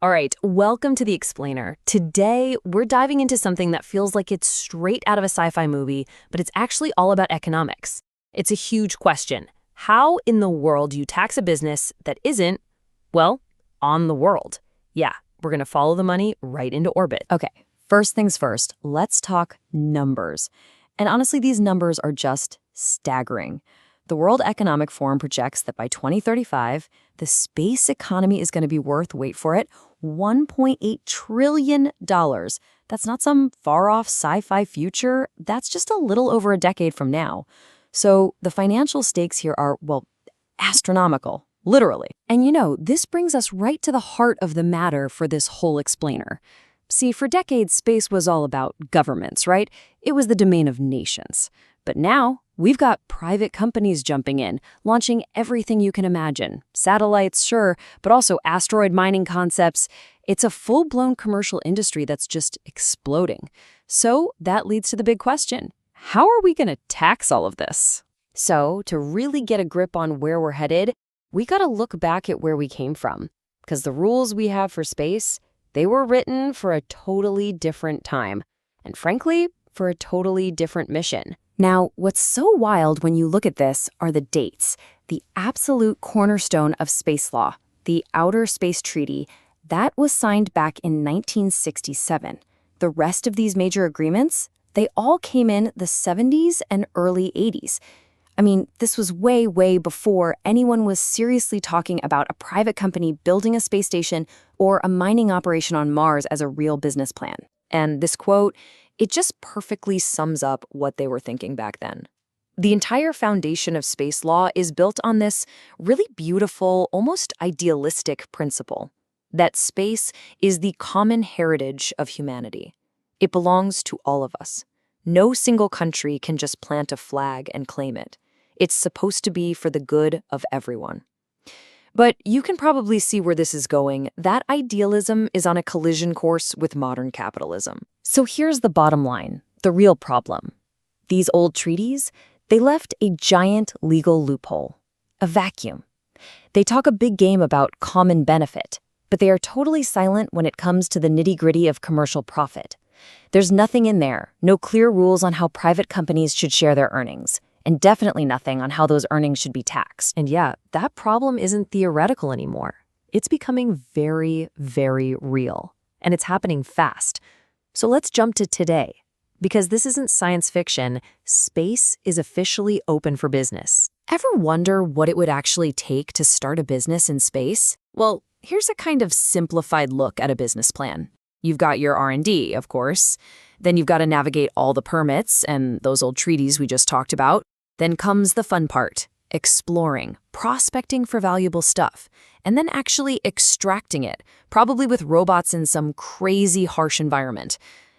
All right, welcome to The Explainer. Today, we're diving into something that feels like it's straight out of a sci-fi movie, but it's actually all about economics. It's a huge question. How in the world do you tax a business that isn't, well, on the world? Yeah, we're going to follow the money right into orbit. Okay, first things first, let's talk numbers. And honestly, these numbers are just staggering. The World Economic Forum projects that by 2035, the space economy is going to be worth, wait for it, $1.8 trillion. That's not some far-off sci-fi future. That's just a little over a decade from now. So the financial stakes here are, well, astronomical, literally. And this brings us right to the heart of the matter for this whole explainer. See, for decades, space was all about governments, right? It was the domain of nations. But now, we've got private companies jumping in, launching everything you can imagine. Satellites, sure, but also asteroid mining concepts. It's a full-blown commercial industry that's just exploding. So that leads to the big question. How are we going to tax all of this? So, to really get a grip on where we're headed, we got to look back at where we came from. Because the rules we have for space, they were written for a totally different time. And frankly, for a totally different mission. Now, what's so wild when you look at this are the dates. The absolute cornerstone of space law, the Outer Space Treaty, that was signed back in 1967. The rest of these major agreements, they all came in the 70s and early 80s. I mean, this was way, way before anyone was seriously talking about a private company building a space station or a mining operation on Mars as a real business plan. And this quote, it just perfectly sums up what they were thinking back then. The entire foundation of space law is built on this really beautiful, almost idealistic principle that space is the common heritage of humanity. It belongs to all of us. No single country can just plant a flag and claim it. It's supposed to be for the good of everyone. But you can probably see where this is going. That idealism is on a collision course with modern capitalism. So here's the bottom line, the real problem. These old treaties, they left a giant legal loophole, a vacuum. They talk a big game about common benefit, but they are totally silent when it comes to the nitty-gritty of commercial profit. There's nothing in there, no clear rules on how private companies should share their earnings. And definitely nothing on how those earnings should be taxed. And yeah, that problem isn't theoretical anymore. It's becoming very, very real. And it's happening fast. So let's jump to today. Because this isn't science fiction, space is officially open for business. Ever wonder what it would actually take to start a business in space? Well, here's a kind of simplified look at a business plan. You've got your R&D, of course. Then you've got to navigate all the permits and those old treaties we just talked about. Then comes the fun part, exploring, prospecting for valuable stuff, and then actually extracting it, probably with robots in some crazy harsh environment.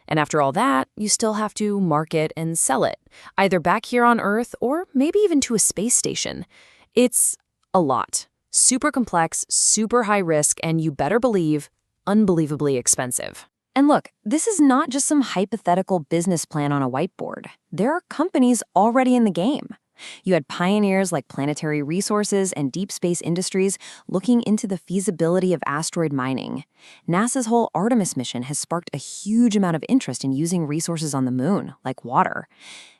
And after all that, you still have to market and sell it, either back here on Earth or maybe even to a space station. It's a lot. Super complex, super high risk, and you better believe, unbelievably expensive. And look, this is not just some hypothetical business plan on a whiteboard. There are companies already in the game. You had pioneers like Planetary Resources and Deep Space Industries looking into the feasibility of asteroid mining. NASA's whole Artemis mission has sparked a huge amount of interest in using resources on the moon, like water.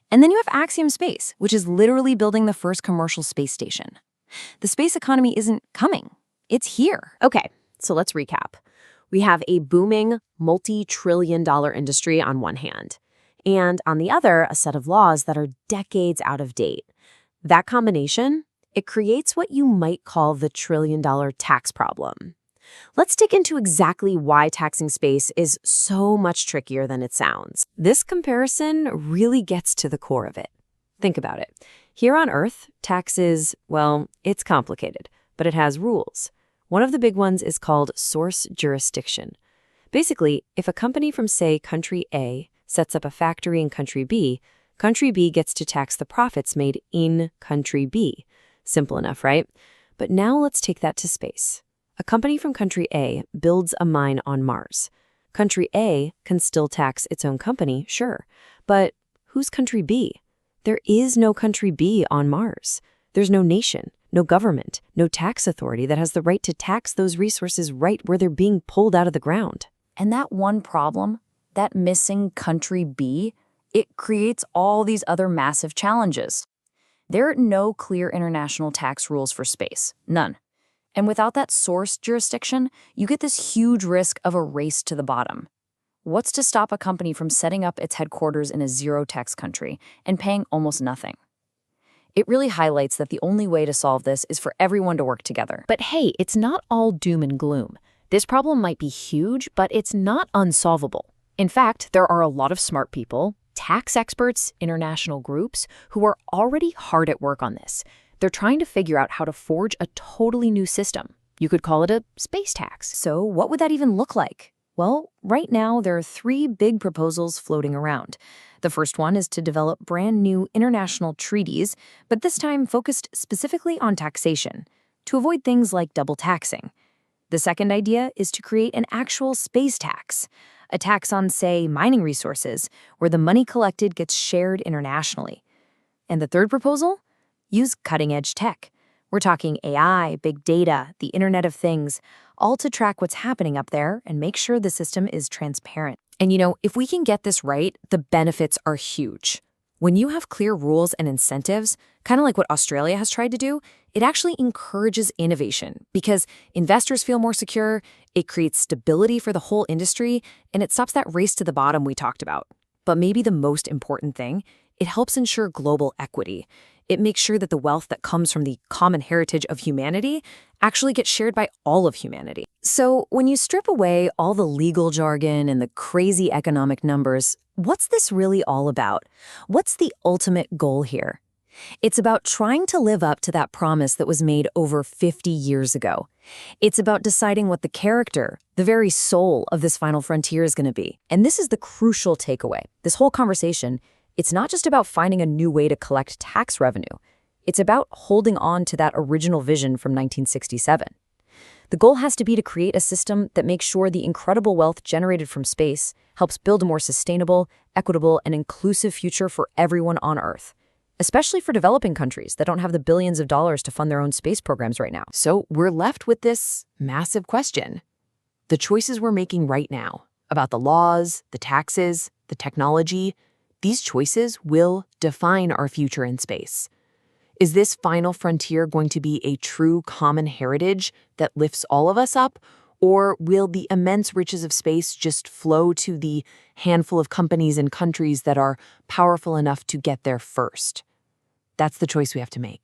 And then you have Axiom Space, which is literally building the first commercial space station. The space economy isn't coming. It's here. Okay, so let's recap. We have a booming, multi-trillion-dollar industry on one hand, and on the other, a set of laws that are decades out of date. That combination, it creates what you might call the trillion-dollar tax problem. Let's dig into exactly why taxing space is so much trickier than it sounds. This comparison really gets to the core of it. Think about it. Here on Earth, tax is, well, it's complicated, but it has rules. One of the big ones is called source jurisdiction. Basically, if a company from, say, country A sets up a factory in country B gets to tax the profits made in country B. Simple enough, right? But now let's take that to space. A company from country A builds a mine on Mars. Country A can still tax its own company, sure, but who's country B? There is no country B on Mars. There's no nation, no government, no tax authority that has the right to tax those resources right where they're being pulled out of the ground. And that one problem, that missing country B, it creates all these other massive challenges. There are no clear international tax rules for space, none. And without that source jurisdiction, you get this huge risk of a race to the bottom. What's to stop a company from setting up its headquarters in a zero-tax country and paying almost nothing? It really highlights that the only way to solve this is for everyone to work together. But hey, it's not all doom and gloom. This problem might be huge, but it's not unsolvable. In fact, there are a lot of smart people, tax experts, international groups, who are already hard at work on this. They're trying to figure out how to forge a totally new system. You could call it a space tax. So what would that even look like? Well, right now there are 3 big proposals floating around. The first one is to develop brand new international treaties, but this time focused specifically on taxation, to avoid things like double taxing. The second idea is to create an actual space tax, a tax on, say, mining resources, where the money collected gets shared internationally. And the third proposal? Use cutting-edge tech. We're talking AI, big data, the Internet of Things, all to track what's happening up there and make sure the system is transparent. And if we can get this right, the benefits are huge. When you have clear rules and incentives, kind of like what Australia has tried to do, it actually encourages innovation because investors feel more secure, it creates stability for the whole industry, and it stops that race to the bottom we talked about. But maybe the most important thing, it helps ensure global equity. It makes sure that the wealth that comes from the common heritage of humanity actually gets shared by all of humanity. So when you strip away all the legal jargon and the crazy economic numbers, what's this really all about? What's the ultimate goal here? It's about trying to live up to that promise that was made over 50 years ago. It's about deciding what the character, the very soul of this final frontier is going to be. And this is the crucial takeaway. This whole conversation, it's not just about finding a new way to collect tax revenue. It's about holding on to that original vision from 1967. The goal has to be to create a system that makes sure the incredible wealth generated from space helps build a more sustainable, equitable, and inclusive future for everyone on Earth, especially for developing countries that don't have the billions of dollars to fund their own space programs right now. So we're left with this massive question. The choices we're making right now about the laws, the taxes, the technology, these choices will define our future in space. Is this final frontier going to be a true common heritage that lifts all of us up, or will the immense riches of space just flow to the handful of companies and countries that are powerful enough to get there first? That's the choice we have to make.